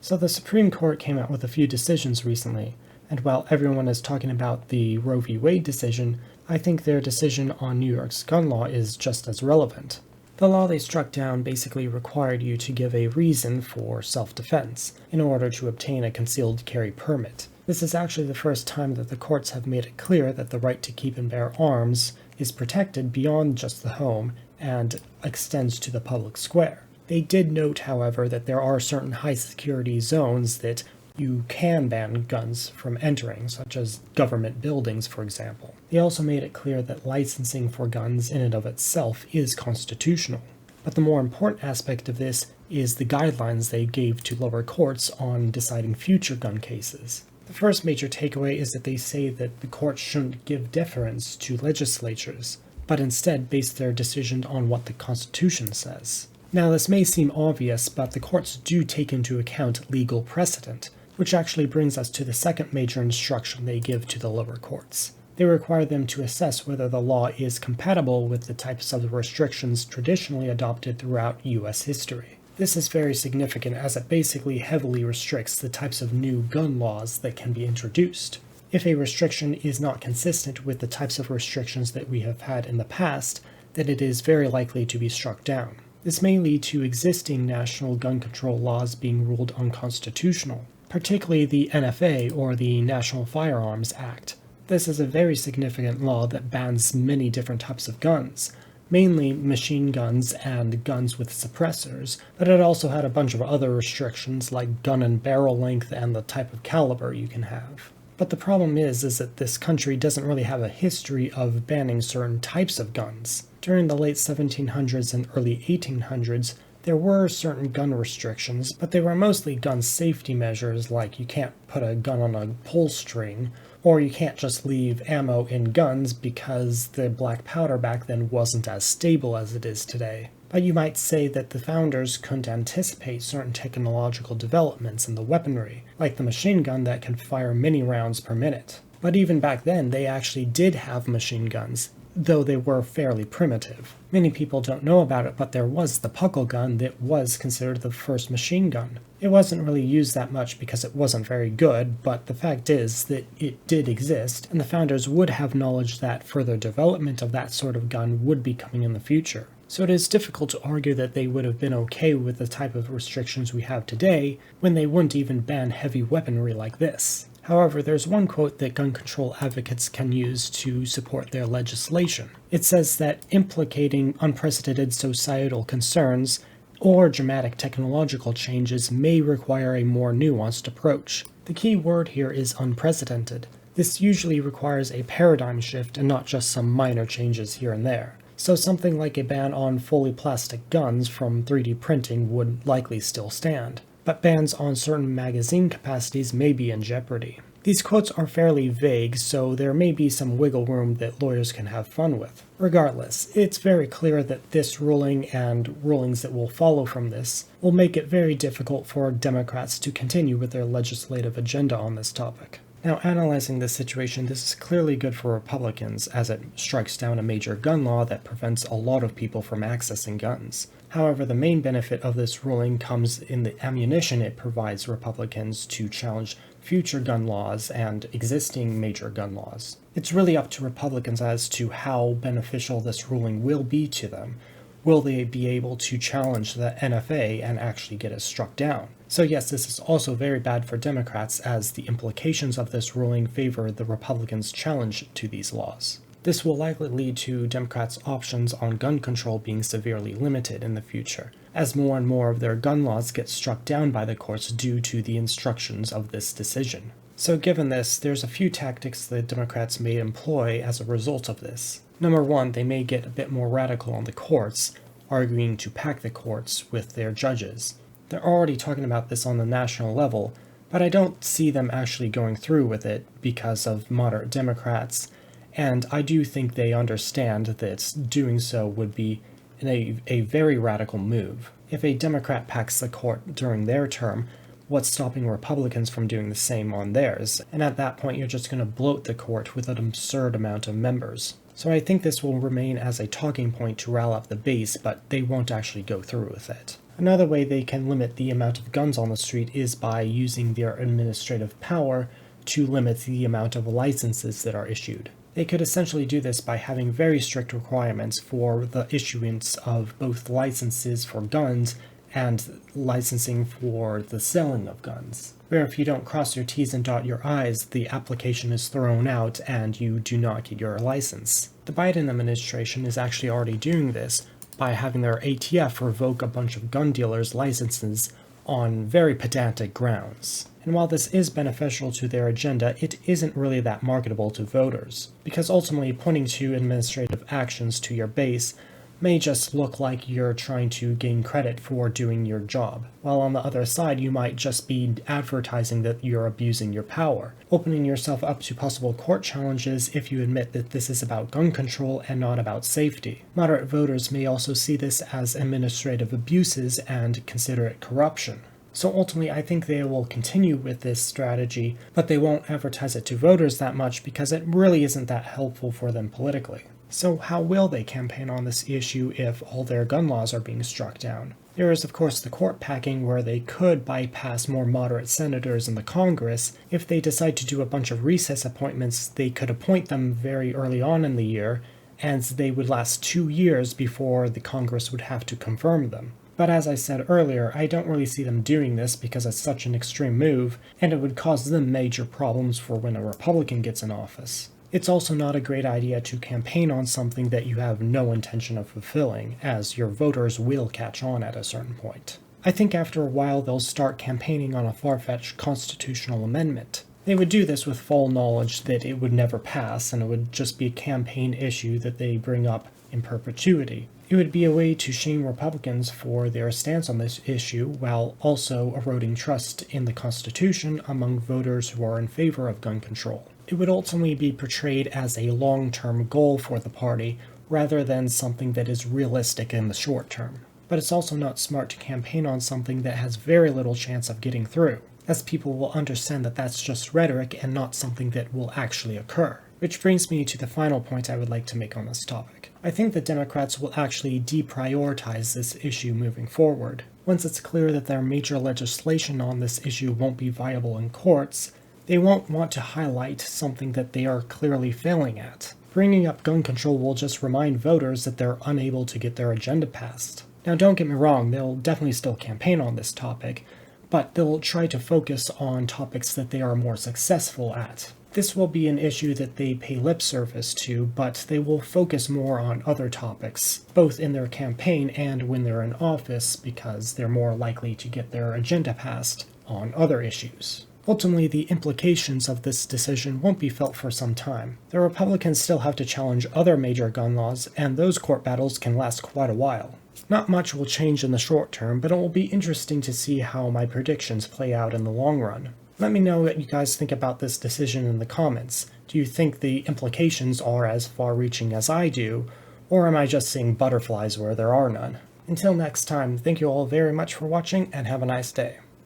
So the Supreme Court came out with a few decisions recently, and while everyone is talking about the Roe v. Wade decision, I think their decision on New York's gun law is just as relevant. The law they struck down basically required you to give a reason for self-defense in order to obtain a concealed carry permit. This is actually the first time that the courts have made it clear that the right to keep and bear arms is protected beyond just the home and extends to the public square. They did note, however, that there are certain high-security zones that you can ban guns from entering, such as government buildings, for example. They also made it clear that licensing for guns in and of itself is constitutional. But the more important aspect of this is the guidelines they gave to lower courts on deciding future gun cases. The first major takeaway is that they say that the courts shouldn't give deference to legislatures, but instead base their decision on what the Constitution says. Now, this may seem obvious, but the courts do take into account legal precedent, which actually brings us to the second major instruction they give to the lower courts. They require them to assess whether the law is compatible with the types of restrictions traditionally adopted throughout U.S. history. This is very significant as it basically heavily restricts the types of new gun laws that can be introduced. If a restriction is not consistent with the types of restrictions that we have had in the past, then it is very likely to be struck down. This may lead to existing national gun control laws being ruled unconstitutional, particularly the NFA or the National Firearms Act. This is a very significant law that bans many different types of guns, mainly machine guns and guns with suppressors, but it also had a bunch of other restrictions like gun and barrel length and the type of caliber you can have. But the problem is that this country doesn't really have a history of banning certain types of guns. During the late 1700s and early 1800s, there were certain gun restrictions, but they were mostly gun safety measures like you can't put a gun on a pull string, or you can't just leave ammo in guns because the black powder back then wasn't as stable as it is today. But you might say that the founders couldn't anticipate certain technological developments in the weaponry, like the machine gun that can fire many rounds per minute. But even back then, they actually did have machine guns, though they were fairly primitive. Many people don't know about it, but there was the puckle gun that was considered the first machine gun. It wasn't really used that much because it wasn't very good, but the fact is that it did exist, and the founders would have knowledge that further development of that sort of gun would be coming in the future. So it is difficult to argue that they would have been okay with the type of restrictions we have today when they wouldn't even ban heavy weaponry like this. However, there's one quote that gun control advocates can use to support their legislation. It says that implicating unprecedented societal concerns or dramatic technological changes may require a more nuanced approach. The key word here is unprecedented. This usually requires a paradigm shift and not just some minor changes here and there. So something like a ban on fully plastic guns from 3D printing would likely still stand, but bans on certain magazine capacities may be in jeopardy. These quotes are fairly vague, so there may be some wiggle room that lawyers can have fun with. Regardless, it's very clear that this ruling and rulings that will follow from this will make it very difficult for Democrats to continue with their legislative agenda on this topic. Now, analyzing this situation, this is clearly good for Republicans as it strikes down a major gun law that prevents a lot of people from accessing guns. However, the main benefit of this ruling comes in the ammunition it provides Republicans to challenge future gun laws and existing major gun laws. It's really up to Republicans as to how beneficial this ruling will be to them. Will they be able to challenge the NFA and actually get it struck down? So yes, this is also very bad for Democrats as the implications of this ruling favor the Republicans' challenge to these laws. This will likely lead to Democrats' options on gun control being severely limited in the future, as more and more of their gun laws get struck down by the courts due to the instructions of this decision. So given this, there's a few tactics that Democrats may employ as a result of this. Number one, they may get a bit more radical on the courts, arguing to pack the courts with their judges. They're already talking about this on the national level, but I don't see them actually going through with it because of moderate Democrats, and I do think they understand that doing so would be a very radical move. If a Democrat packs the court during their term, what's stopping Republicans from doing the same on theirs? And at that point, you're just going to bloat the court with an absurd amount of members. So I think this will remain as a talking point to rile up the base, but they won't actually go through with it. Another way they can limit the amount of guns on the street is by using their administrative power to limit the amount of licenses that are issued. They could essentially do this by having very strict requirements for the issuance of both licenses for guns and licensing for the selling of guns, where if you don't cross your T's and dot your I's, the application is thrown out and you do not get your license. The Biden administration is actually already doing this by having their ATF revoke a bunch of gun dealers' licenses on very pedantic grounds. And while this is beneficial to their agenda, it isn't really that marketable to voters, because ultimately pointing to administrative actions to your base may just look like you're trying to gain credit for doing your job, while on the other side you might just be advertising that you're abusing your power, opening yourself up to possible court challenges if you admit that this is about gun control and not about safety. Moderate voters may also see this as administrative abuses and consider it corruption. So ultimately, I think they will continue with this strategy, but they won't advertise it to voters that much because it really isn't that helpful for them politically. So how will they campaign on this issue if all their gun laws are being struck down? There is, of course, the court packing where they could bypass more moderate senators in the Congress. If they decide to do a bunch of recess appointments, they could appoint them very early on in the year, and they would last 2 years before the Congress would have to confirm them. But as I said earlier, I don't really see them doing this because it's such an extreme move, and it would cause them major problems for when a Republican gets in office. It's also not a great idea to campaign on something that you have no intention of fulfilling, as your voters will catch on at a certain point. I think after a while they'll start campaigning on a far-fetched constitutional amendment. They would do this with full knowledge that it would never pass, and it would just be a campaign issue that they bring up in perpetuity. It would be a way to shame Republicans for their stance on this issue while also eroding trust in the Constitution among voters who are in favor of gun control. It would ultimately be portrayed as a long-term goal for the party rather than something that is realistic in the short term. But it's also not smart to campaign on something that has very little chance of getting through, as people will understand that that's just rhetoric and not something that will actually occur. Which brings me to the final point I would like to make on this topic. I think the Democrats will actually deprioritize this issue moving forward. Once it's clear that their major legislation on this issue won't be viable in courts, they won't want to highlight something that they are clearly failing at. Bringing up gun control will just remind voters that they're unable to get their agenda passed. Now don't get me wrong, they'll definitely still campaign on this topic, but they'll try to focus on topics that they are more successful at. This will be an issue that they pay lip service to, but they will focus more on other topics, both in their campaign and when they're in office, because they're more likely to get their agenda passed on other issues. Ultimately, the implications of this decision won't be felt for some time. The Republicans still have to challenge other major gun laws, and those court battles can last quite a while. Not much will change in the short term, but it will be interesting to see how my predictions play out in the long run. Let me know what you guys think about this decision in the comments. Do you think the implications are as far-reaching as I do, or am I just seeing butterflies where there are none? Until next time, thank you all very much for watching, and have a nice day.